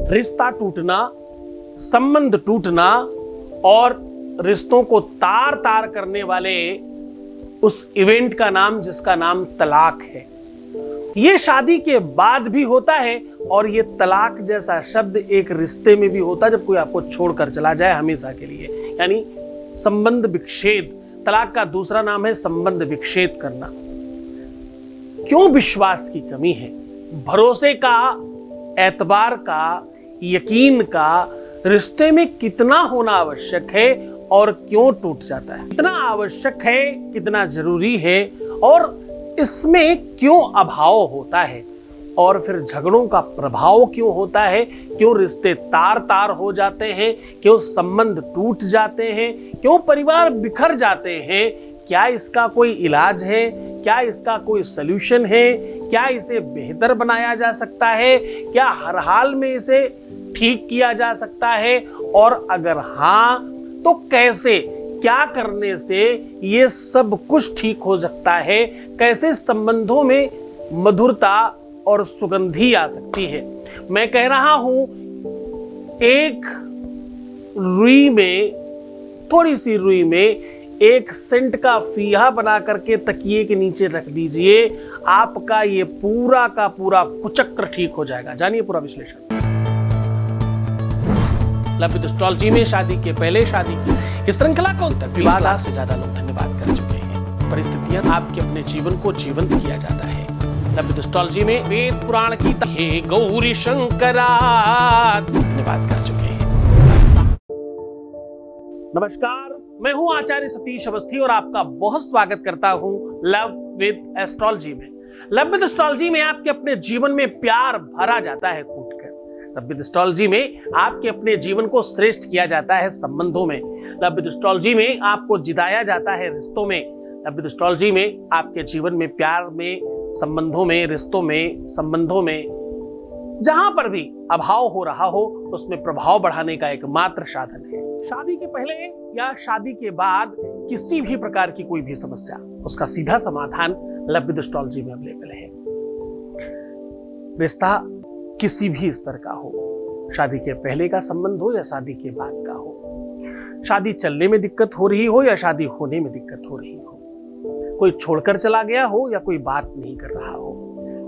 रिश्ता टूटना, संबंध टूटना और रिश्तों को तार तार करने वाले उस इवेंट का नाम, जिसका नाम तलाक है, ये शादी के बाद भी होता है। और ये तलाक जैसा शब्द एक रिश्ते में भी होता है जब कोई आपको छोड़कर चला जाए हमेशा के लिए, यानी संबंध विच्छेद। तलाक का दूसरा नाम है संबंध विच्छेद करना। क्यों विश्वास की कमी है, भरोसे का, एतबार का, यकीन का रिश्ते में कितना होना आवश्यक है और क्यों टूट जाता है, कितना आवश्यक है, कितना जरूरी है और इसमें क्यों अभाव होता है, और फिर झगड़ों का प्रभाव क्यों होता है, क्यों रिश्ते तार तार हो जाते हैं, क्यों संबंध टूट जाते हैं, क्यों परिवार बिखर जाते हैं। क्या इसका कोई इलाज है, क्या इसका कोई सलूशन है, क्या इसे बेहतर बनाया जा सकता है, क्या हर हाल में इसे ठीक किया जा सकता है, और अगर हाँ तो कैसे, क्या करने से ये सब कुछ ठीक हो सकता है, कैसे संबंधों में मधुरता और सुगंधी आ सकती है। मैं कह रहा हूं, एक रुई में, थोड़ी सी रुई में एक सेंट का फीहा बना करके तकिए के नीचे रख दीजिए, आपका ये पूरा का पूरा कुचक्र ठीक हो जाएगा। जानिए पूरा विश्लेषण। लव विद एस्ट्रोलॉजी में शादी के पहले, शादी की इस श्रृंखला को 20 लाख से ज्यादा लोग धन्यवाद कर चुके हैं। परिस्थितियां आपके अपने जीवन को जीवंत किया जाता है। लव विद एस्ट्रोलॉजी में वेद पुराण की हे गौरी शंकरा धन्यवाद कर चुके हैं। नमस्कार, मैं हूं आचार्य सतीश अवस्थी और आपका बहुत स्वागत करता हूं लव विद एस्ट्रोलॉजी में। लव विद एस्ट्रोलॉजी में आपके अपने जीवन में प्यार भरा जाता है कूटकर। लव विद एस्ट्रोलॉजी में आपके अपने जीवन को श्रेष्ठ किया जाता है संबंधों में। लव विद एस्ट्रोलॉजी में आपको जिताया जाता है रिश्तों में। लव विद एस्ट्रोलॉजी में आपके जीवन में, प्यार में, संबंधों में, रिश्तों में, संबंधों में जहां पर भी अभाव हो रहा हो उसमें प्रभाव बढ़ाने का एकमात्र साधन है। शादी के पहले या शादी के बाद किसी भी प्रकार की कोई भी समस्या, उसका सीधा समाधान लव विद एस्ट्रोलॉजी में अवेलेबल है। रिश्ता किसी भी स्तर का हो, शादी के पहले का संबंध हो या शादी के बाद का हो, शादी चलने में दिक्कत हो रही हो या शादी होने में दिक्कत हो रही हो, कोई छोड़कर चला गया हो या कोई बात नहीं कर रहा हो,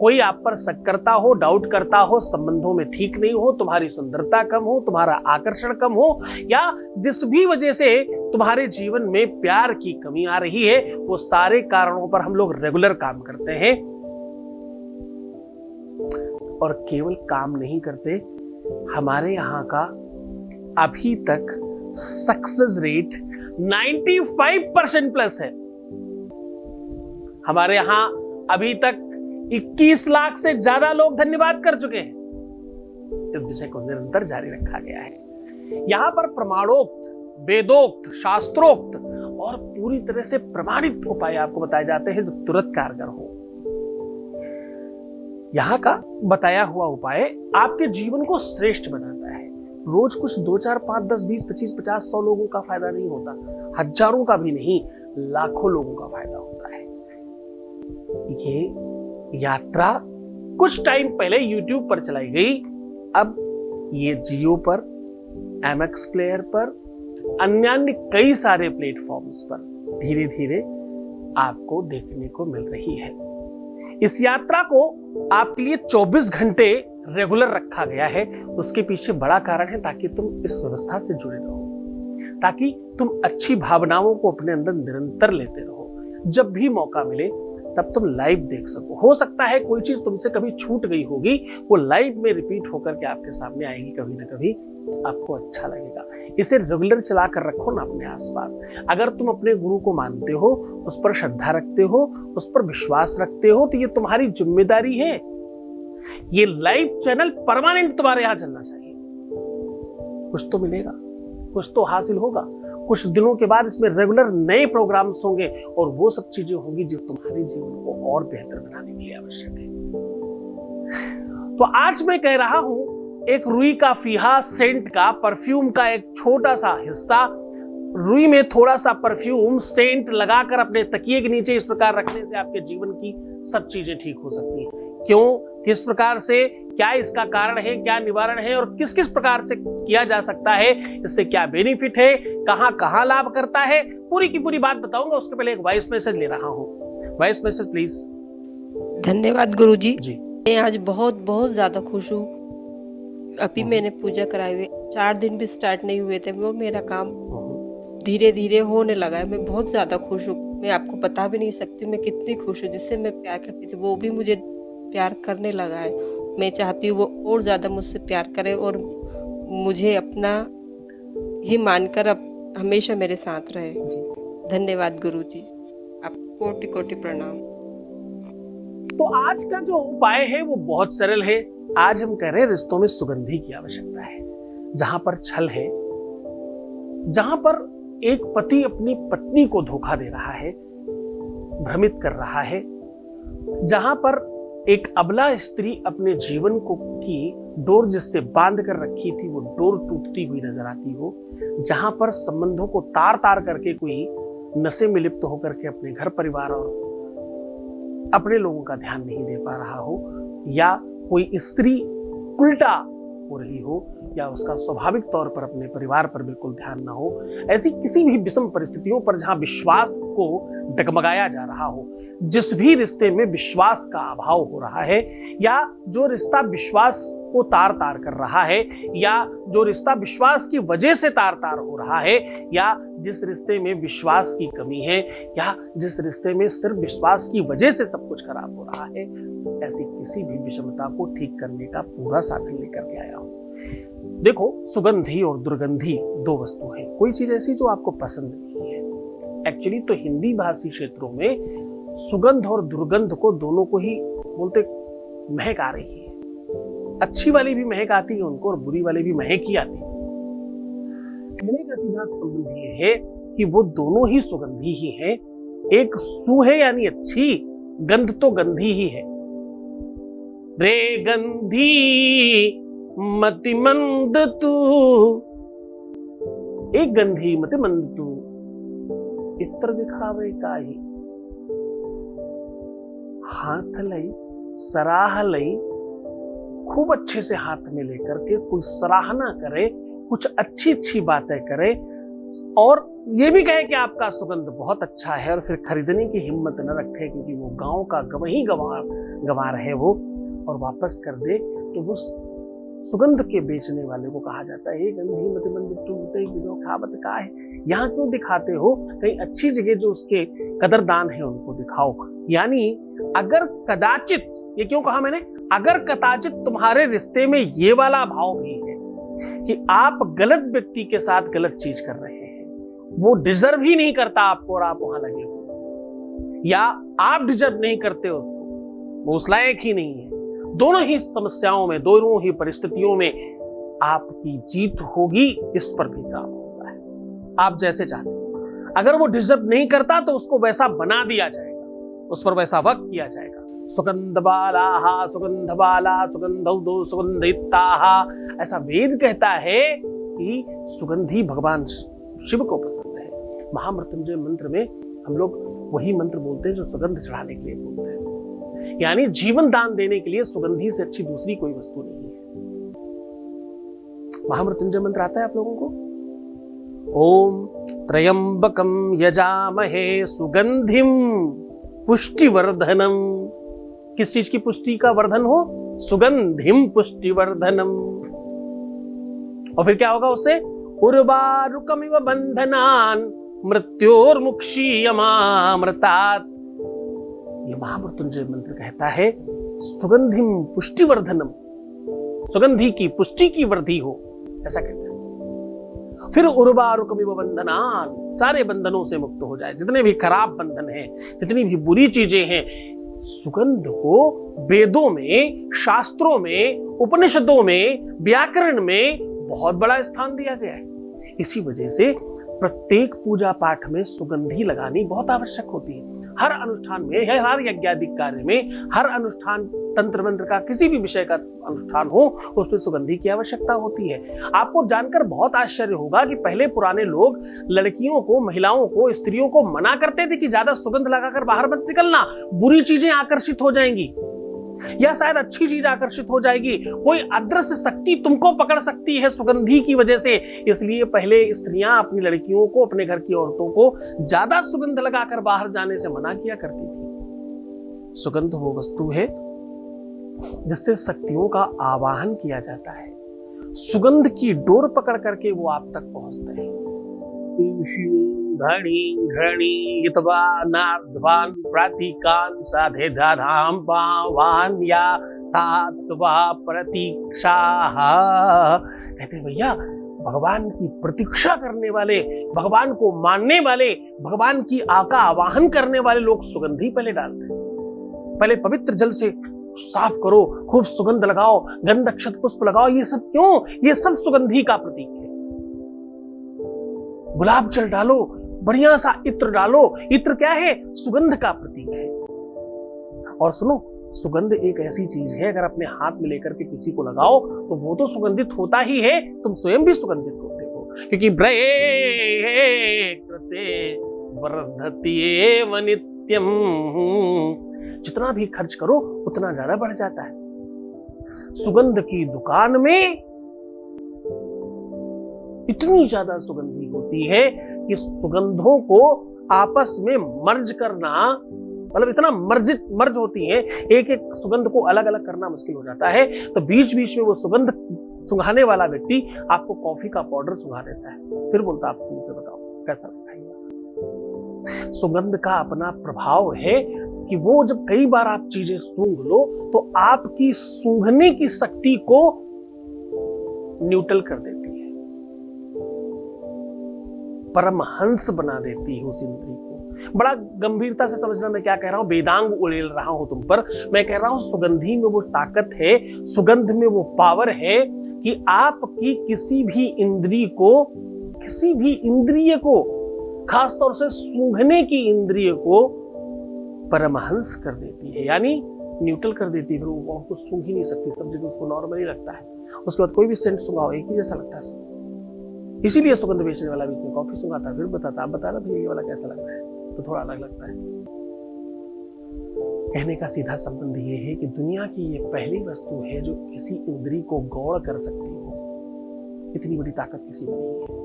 कोई आप पर शक करता हो, डाउट करता हो, संबंधों में ठीक नहीं हो, तुम्हारी सुंदरता कम हो, तुम्हारा आकर्षण कम हो, या जिस भी वजह से तुम्हारे जीवन में प्यार की कमी आ रही है, वो सारे कारणों पर हम लोग रेगुलर काम करते हैं। और केवल काम नहीं करते, हमारे यहाँ का अभी तक सक्सेस रेट 95% प्लस है। हमारे यहाँ अभी तक 21 लाख से ज्यादा लोग धन्यवाद कर चुके हैं। इस विषय को निरंतर जारी रखा गया है। यहां पर प्रमाणोक्त, वेदोक्त, शास्त्रोक्त और पूरी तरह से प्रमाणित उपाय आपको बताए जाते हैं जो तुरंत कारगर हो। यहां का बताया हुआ उपाय आपके जीवन को श्रेष्ठ बनाता है। रोज कुछ 2, 4, 5, 10, 20, 25, 50, 100 लोगों का फायदा नहीं होता, हजारों का भी नहीं, लाखों लोगों का फायदा होता है। ये यात्रा कुछ टाइम पहले YouTube पर चलाई गई, अब ये जियो पर, MX प्लेयर पर, अन्य कई सारे प्लेटफॉर्म्स पर धीरे धीरे आपको देखने को मिल रही है। इस यात्रा को आपके लिए 24 घंटे रेगुलर रखा गया है। उसके पीछे बड़ा कारण है ताकि तुम इस व्यवस्था से जुड़े रहो, ताकि तुम अच्छी भावनाओं को अपने अंदर निरंतर लेते रहो। जब भी मौका मिले तब तुम लाइव देख सको। हो सकता है कोई चीज तुमसे कभी छूट गई होगी, वो लाइव में रिपीट होकर के आपके सामने आएगी, कभी ना कभी आपको अच्छा लगेगा। इसे रेगुलर चला कर रखो ना अपने आसपास। अगर तुम अपने गुरु को मानते हो, उस पर श्रद्धा रखते हो, उस पर विश्वास रखते हो, तो ये तुम्हारी जिम्मेदारी है। ये लाइव चैनल परमानेंट तुम्हारे यहां चलना चाहिए। कुछ तो मिलेगा, कुछ तो हासिल होगा। कुछ दिनों के बाद इसमें रेगुलर नए प्रोग्राम्स होंगे और वो सब चीजें होंगी जो तुम्हारे जीवन को और बेहतर बनाने के लिए आवश्यक है। तो आज मैं कह रहा हूं, एक रुई का फीहा, सेंट का, परफ्यूम का एक छोटा सा हिस्सा, रुई में थोड़ा सा परफ्यूम, सेंट लगाकर अपने तकिए के नीचे इस प्रकार रखने से आपके जीवन की सब चीजें ठीक हो सकती हैं। क्यों? किस प्रकार से, क्या इसका कारण है, क्या निवारण है और किस किस प्रकार से किया जा सकता है, इससे क्या बेनिफिट है, कहां कहां लाभ करता है, पूरी की पूरी बात बताऊंगा। उसके पहले एक वॉइस मैसेज ले रहा हूं। Voice message please. धन्यवाद गुरुजी जी। मैं आज बहुत बहुत ज्यादा खुश हूँ। अभी मैंने पूजा कराई हुई 4 दिन भी स्टार्ट नहीं हुए थे, वो मेरा काम धीरे धीरे होने लगा है। मैं बहुत ज्यादा खुश हूँ, मैं आपको बता भी नहीं सकती मैं कितनी खुश हूँ। जिससे मैं प्यार करती थी वो भी मुझे प्यार करने लगा है। मैं चाहती हूँ वो और ज्यादा मुझसे प्यार करे और मुझे अपना ही मानकर अब हमेशा मेरे साथ रहे। धन्यवाद गुरुजी, आपको कोटि कोटि प्रणाम। तो आज का जो उपाय है वो बहुत सरल है। आज हम कह रहे हैं रिश्तों में सुगंधी की आवश्यकता है। जहां पर छल है, जहां पर एक पति अपनी पत्नी को धोखा दे रहा है, भ्रमित कर रहा है, जहां पर एक अबला स्त्री अपने जीवन को की डोर जिससे बांध कर रखी थी वो डोर टूटती हुई नजर आती हो, जहां पर संबंधों को तार तार करके कोई नशे में लिप्त होकर के अपने घर परिवार और अपने लोगों का ध्यान नहीं दे पा रहा हो, या कोई स्त्री उल्टा हो रही हो, या उसका स्वाभाविक तौर पर अपने परिवार पर बिल्कुल ध्यान ना हो, ऐसी किसी भी विषम परिस्थितियों पर जहां विश्वास को डगमगाया जा रहा हो, जिस भी रिश्ते में विश्वास का अभाव हो रहा है, या जो रिश्ता विश्वास को तार तार कर रहा है, या जो रिश्ता विश्वास की वजह से तार तार हो रहा है, या जिस रिश्ते में विश्वास की कमी है, या जिस रिश्ते में सिर्फ विश्वास की वजह से सब कुछ खराब हो रहा है, ऐसी किसी भी विषमता को ठीक करने का पूरा साधन लेकर के आया हूं। देखो, सुगंधी और दुर्गंधी दो वस्तु है। कोई चीज ऐसी जो आपको पसंद नहीं है। एक्चुअली तो हिंदी भाषी क्षेत्रों में सुगंध और दुर्गंध को दोनों को ही बोलते महक आ रही है। अच्छी वाली भी महक आती है उनको और बुरी वाली भी महक ही आती है। कहने का सीधा संबंध ये है कि वो दोनों ही सुगंधी ही है। एक सु है यानी अच्छी, गंध तो गंधी ही है। रे गंधी मति मंद तू, एक गंधी मति मंद तू, इत्र दिखावे काहे। हाथ लई सराह लई, खूब अच्छे से हाथ में लेकर के कोई सराहना करे, कुछ अच्छी अच्छी बातें करे और ये भी कहे कि आपका सुगंध बहुत अच्छा है, और फिर खरीदने की हिम्मत न रखे क्योंकि वो गांव का वही गंवार है वो, और वापस कर दे, तो वो सुगंध के बेचने वाले को कहा जाता है, गंधी मति मंद तू खावत का है, यहाँ क्यों दिखाते हो? कहीं अच्छी जगह जो उसके कदरदान है उनको दिखाओ। यानी अगर कदाचित, ये क्यों कहा मैंने, अगर कदाचित तुम्हारे रिश्ते में ये वाला भाव भी है कि आप गलत व्यक्ति के साथ गलत चीज कर रहे हैं, वो डिजर्व ही नहीं करता आपको और आप वहां लगे हो, या आप डिजर्व नहीं करते उसको, वो उस लायक ही नहीं है, दोनों ही समस्याओं में, दोनों ही परिस्थितियों में आपकी जीत होगी, इस पर भी काम होता है। आप जैसे चाहते हो, अगर वो डिजर्व नहीं करता तो उसको वैसा बना दिया जाएगा, उस पर वैसा वक्त किया जाएगा। सुगंध बाला सुगंधौ सुगंधिताः, ऐसा वेद कहता है कि सुगंधी भगवान शिव को पसंद है। महामृत्युंजय मंत्र में हम लोग वही मंत्र बोलते हैं जो सुगंध चढ़ाने के लिए बोलते हैं। यानी जीवन दान देने के लिए सुगंधी से अच्छी दूसरी कोई वस्तु नहीं है। महामृत्युंजय मंत्र आता है आप लोगों को? ओम त्र्यंबकम यजामहे सुगंधिम पुष्टिवर्धनम। किस चीज की पुष्टि का वर्धन हो? सुगंधिम पुष्टिवर्धनम। और फिर क्या होगा उससे? उर्वारुकमिव बंधनान मृत्योर्मुक्षीयमामृतात्। ये महामृत्युंजय मंत्र कहता है सुगंधिम पुष्टिवर्धनम, सुगंधी की पुष्टि की वृद्धि हो, ऐसा कहता है। फिर उर्वारुकमिव बंधनान, सारे बंधनों से मुक्त हो जाए, जितने भी खराब बंधन हैं, जितनी भी बुरी चीजें हैं। सुगंध को वेदों में, शास्त्रों में, उपनिषदों में, व्याकरण में बहुत बड़ा स्थान दिया गया है। इसी वजह से प्रत्येक पूजा पाठ में सुगंधी लगानी बहुत आवश्यक होती है। हर अनुष्ठान में, हर यज्ञादिक कार्य में, हर अनुष्ठान, तंत्र मंत्र का किसी भी विषय का अनुष्ठान हो, उसमें सुगंधी की आवश्यकता होती है। आपको जानकर बहुत आश्चर्य होगा कि पहले पुराने लोग लड़कियों को, महिलाओं को, स्त्रियों को मना करते थे कि ज्यादा सुगंध लगाकर बाहर मत निकलना, बुरी चीजें आकर्षित हो जाएंगी। या शायद अच्छी चीज आकर्षित हो जाएगी, कोई अदृश्य शक्ति तुमको पकड़ सकती है सुगंधी की वजह से। इसलिए पहले स्त्रियां अपनी लड़कियों को, अपने घर की औरतों को ज्यादा सुगंध लगाकर बाहर जाने से मना किया करती थी। सुगंध वो वस्तु है जिससे शक्तियों का आवाहन किया जाता है। सुगंध की डोर पकड़ करके वो आप तक पहुंचते हैं। धनी घृणी यतवा नार्धवान प्रातिकान साधे धाम पावान या सात्वा प्रतीक्षा। कहते भैया, भगवान की प्रतीक्षा करने वाले, भगवान को मानने वाले, भगवान की का आवाहन करने वाले लोग सुगंधी पहले डालते हैं। पहले पवित्र जल से साफ करो, खूब सुगंध लगाओ, गंध अक्षत पुष्प लगाओ। ये सब क्यों? ये सब सुगंधी का प्रतीक है। गुलाब जल डालो, बढ़िया सा इत्र डालो। इत्र क्या है? सुगंध का प्रतीक है। और सुनो, सुगंध एक ऐसी चीज है, अगर अपने हाथ में लेकर के किसी को लगाओ तो वो तो सुगंधित होता ही है, तुम स्वयं भी सुगंधित होते हो। क्योंकि वर्धति एव नित्यम, जितना भी खर्च करो उतना ज्यादा बढ़ जाता है। सुगंध की दुकान में इतनी ज्यादा सुगंधी होती है कि सुगंधों को आपस में मर्ज करना, मतलब इतना मर्ज होती है, एक एक सुगंध को अलग अलग करना मुश्किल हो जाता है। तो बीच बीच में वो सुगंध सुंघाने वाला व्यक्ति आपको कॉफी का पाउडर सुंघा देता है, फिर बोलता आप सुन के बताओ कैसा लगता है। सुगंध का अपना प्रभाव है कि वो जब कई बार आप चीजें सूंघ लो तो आपकी सूंघने की शक्ति को न्यूट्रल कर देती है, परमहंस बना देती है उस इंद्रिय को। बड़ा गंभीरता से समझना मैं क्या कह रहा हूं, वेदांग उड़ेल रहा हूं तुम पर। मैं कह रहा हूं सुगंधी में वो ताकत है, सुगंध में वो पावर है कि आपकी किसी भी इंद्रिय को, खासतौर से सूंघने की इंद्रिय को परमहंस कर देती है, यानी न्यूट्रल कर देती है। फिर वो आपको सूंघ ही नहीं सकती, सब जगह उसको नॉर्मली लगता है। उसके बाद कोई भी सेंट सुंघाओ एक ही जैसा लगता है सब। इसीलिए सुगंध बेचने वाला बीच में कॉफी सुंघाता है, फिर बताता, आप बताना भैया ये वाला कैसा लग रहा है, तो थोड़ा अलग लगता है। कहने का सीधा संबंध ये है कि दुनिया की ये पहली वस्तु है जो किसी इंद्रिय को गौड़ कर सकती हो। इतनी बड़ी ताकत किसी में नहीं है।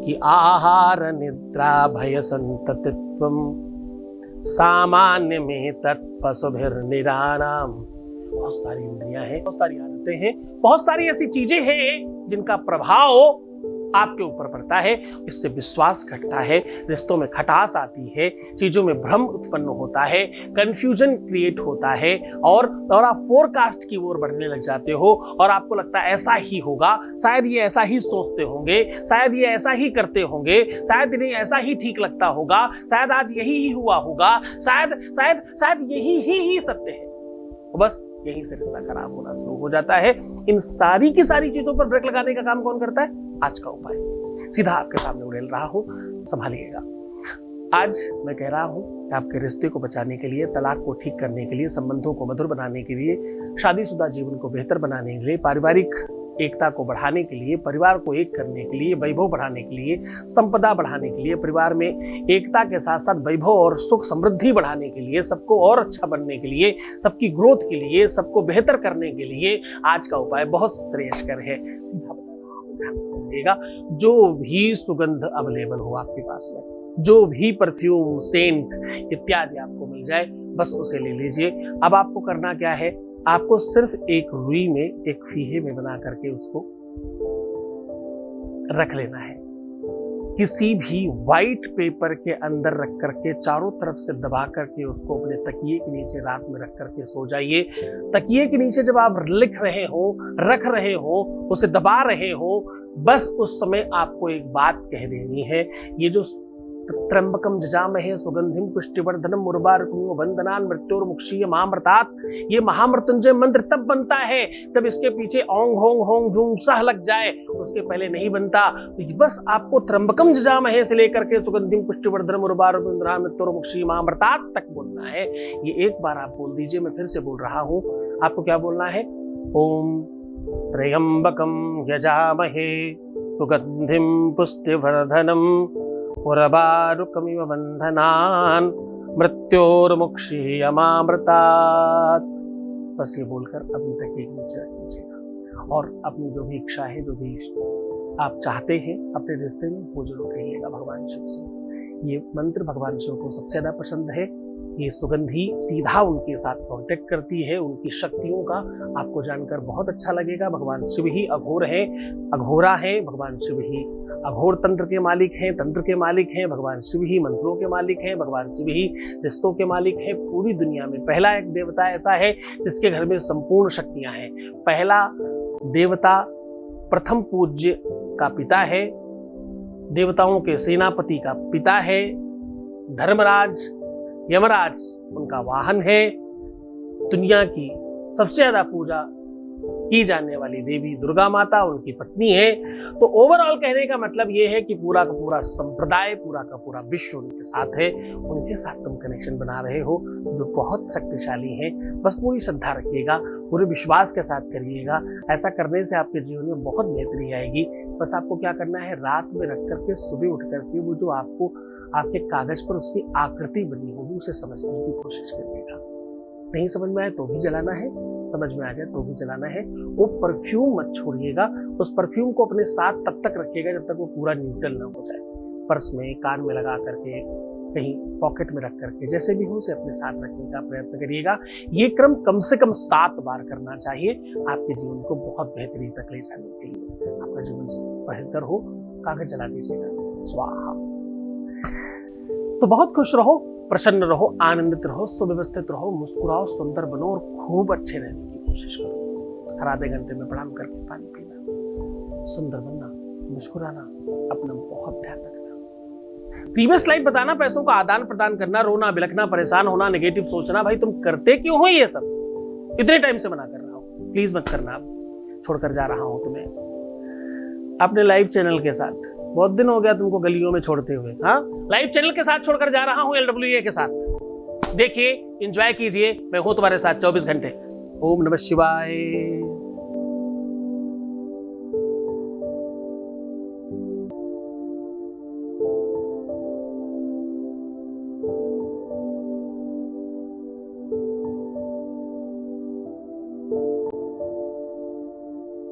कि आहार निद्रा भय संततित्वम सामान्य में तत्पशुभिर्निरानाम। बहुत सारी इंद्रियां हैं, बहुत सारी आदतें हैं, बहुत सारी ऐसी चीजें हैं जिनका प्रभाव आपके ऊपर पड़ता है। इससे विश्वास घटता है, रिश्तों में खटास आती है, चीजों में भ्रम उत्पन्न होता है, कंफ्यूजन क्रिएट होता है, और आप फोरकास्ट की ओर बढ़ने लग जाते हो और आपको लगता है ऐसा ही होगा, शायद ये ऐसा ही सोचते होंगे, शायद ये ऐसा ही करते होंगे, शायद इन्हें ऐसा ही ठीक लगता होगा, शायद आज यही ही हुआ होगा, शायद यही सत्य है। बस यहीं से रिश्ता खराब होना शुरू हो जाता है। इन सारी की सारी चीजों पर ब्रेक लगाने का काम कौन करता है? आज का उपाय सीधा आपके सामने उड़ेल रहा हूं, संभालिएगा। आज मैं कह रहा हूं कि आपके रिश्ते को बचाने के लिए, तलाक को ठीक करने के लिए, संबंधों को मधुर बनाने के लिए, शादीशुदा जीवन को बेहतर बनाने के लिए, पारिवारिक एकता को बढ़ाने के लिए, परिवार को एक करने के लिए, वैभव बढ़ाने के लिए, संपदा बढ़ाने के लिए, परिवार में एकता के साथ साथ वैभव और सुख समृद्धि बढ़ाने के लिए, सबको और अच्छा बनने के लिए, सबकी ग्रोथ के लिए, सबको बेहतर करने के लिए आज का उपाय बहुत श्रेयस्कर है। ध्यान से समझिएगा। जो भी सुगंध अवेलेबल हो आपके पास में, जो भी परफ्यूम, सेंट इत्यादि आपको मिल जाए, बस उसे ले लीजिए। अब आपको करना क्या है? आपको सिर्फ एक रुई में, एक फीहे में बना करके उसको रख लेना है। किसी भी व्हाइट पेपर के अंदर रख करके चारों तरफ से दबा करके उसको अपने तकिए के नीचे रात में रख करके सो जाइए। तकिए के नीचे जब आप लिख रहे हो, रख रहे हो, उसे दबा रहे हो, बस उस समय आपको एक बात कह देनी है। ये जो त्र्यंबकम जजामहे सुगंधिम पुष्टिवर्धनम उर्वारुकमिव बंधनान मृत्योर्मुक्षीय महामृतात्, ये महामृत्युंजय मंत्र तब बनता है जब इसके पीछे ओंग होंग होंग जूम सह लग जाए, उसके पहले नहीं बनता। तो बस आपको त्र्यंबकम जजामहे से लेकर के सुगंधिम पुष्टिवर्धनम उर्वारुकमिव बंधनान मृत्योर्मुक्षीय महामृतात् तक बोलना है। ये एक बार आप बोल दीजिए, मैं फिर से बोल रहा हूं। आपको क्या बोलना है? ओम त्र्यंबकम यजामहे सुगंधिम पुष्टिवर्धनम उर्वारुकमिव बंधनान् मृत्योर्मुक्षीयमामृतात्। बस ये बोलकर अपनी तकिए के नीचे रख दीजिएगा और अपनी जो भी इच्छा है, जो भी आप चाहते हैं अपने रिश्ते में, वो जरूर कहिएगा भगवान शिव से। ये मंत्र भगवान शिव को सबसे ज्यादा पसंद है। ये सुगंधी सीधा उनके साथ कांटेक्ट करती है, उनकी शक्तियों का आपको जानकर बहुत अच्छा लगेगा। भगवान शिव ही अघोर है, अघोरा है। भगवान शिव ही अघोर तंत्र के मालिक हैं, तंत्र के मालिक हैं। भगवान शिव ही मंत्रों के मालिक हैं, भगवान शिव ही रिश्तों के मालिक हैं। पूरी दुनिया में पहला एक देवता ऐसा है जिसके घर में संपूर्ण शक्तियां हैं। पहला देवता प्रथम पूज्य का पिता है, देवताओं के सेनापति का पिता है, धर्मराज यमराज उनका वाहन है। दुनिया की सबसे ज्यादा पूजा की जाने वाली देवी दुर्गा माता उनकी पत्नी है। तो ओवरऑल कहने का मतलब यह है कि पूरा का पूरा संप्रदाय, पूरा का पूरा विश्व उनके साथ है। उनके साथ तुम कनेक्शन बना रहे हो जो बहुत शक्तिशाली है। बस पूरी श्रद्धा रखिएगा, पूरे विश्वास के साथ करिएगा। ऐसा करने से आपके जीवन में बहुत बेहतरी आएगी। बस आपको क्या करना है, रात में रख करके सुबह उठ करके वो जो आपको आपके कागज पर उसकी आकृति बनी होगी उसे समझने की कोशिश करिएगा। नहीं समझ में आए तो भी जलाना है, समझ में आ जाए तो भी जलाना है। वो परफ्यूम मत छोड़िएगा, उस परफ्यूम को अपने साथ तब तक रखिएगा जब तक वो पूरा न्यूट्रल ना हो जाए। पर्स में, कान में लगा करके, कहीं पॉकेट में रख करके, जैसे भी हो उसे अपने साथ रखने का प्रयत्न करिएगा। ये क्रम कम से कम 7 बार करना चाहिए आपके जीवन को बहुत बेहतरी तक ले जाने के लिए। आपका जीवन बेहतर हो, कागज जला दीजिएगा। स्वाहा। तो बहुत खुश रहो, प्रसन्न रहो, आनंदित रहो, सुव्यवस्थित रहो, मुस्कुराओ, सुंदर बनो और खूब अच्छे रहने की कोशिश करो। हर आधे घंटे में प्रणाम करके पानी पीना, सुंदर बनना, मुस्कुराना, अपना बहुत ध्यान रखना। प्रीवियस लाइफ बताना, पैसों का आदान प्रदान करना, रोना बिलखना, परेशान होना, नेगेटिव सोचना, भाई तुम करते क्यों हो ये सब? इतने टाइम से मना कर रहा हूं, प्लीज मत करना। अब छोड़कर जा रहा हूं तुम्हें अपने लाइव चैनल के साथ। बहुत दिन हो गया तुमको गलियों में छोड़ते हुए। हाँ, लाइव चैनल के साथ छोड़कर जा रहा हूं LWA के साथ। देखिए, एंजॉय कीजिए, मैं हूं तुम्हारे साथ 24 घंटे। ओम नमः शिवाय।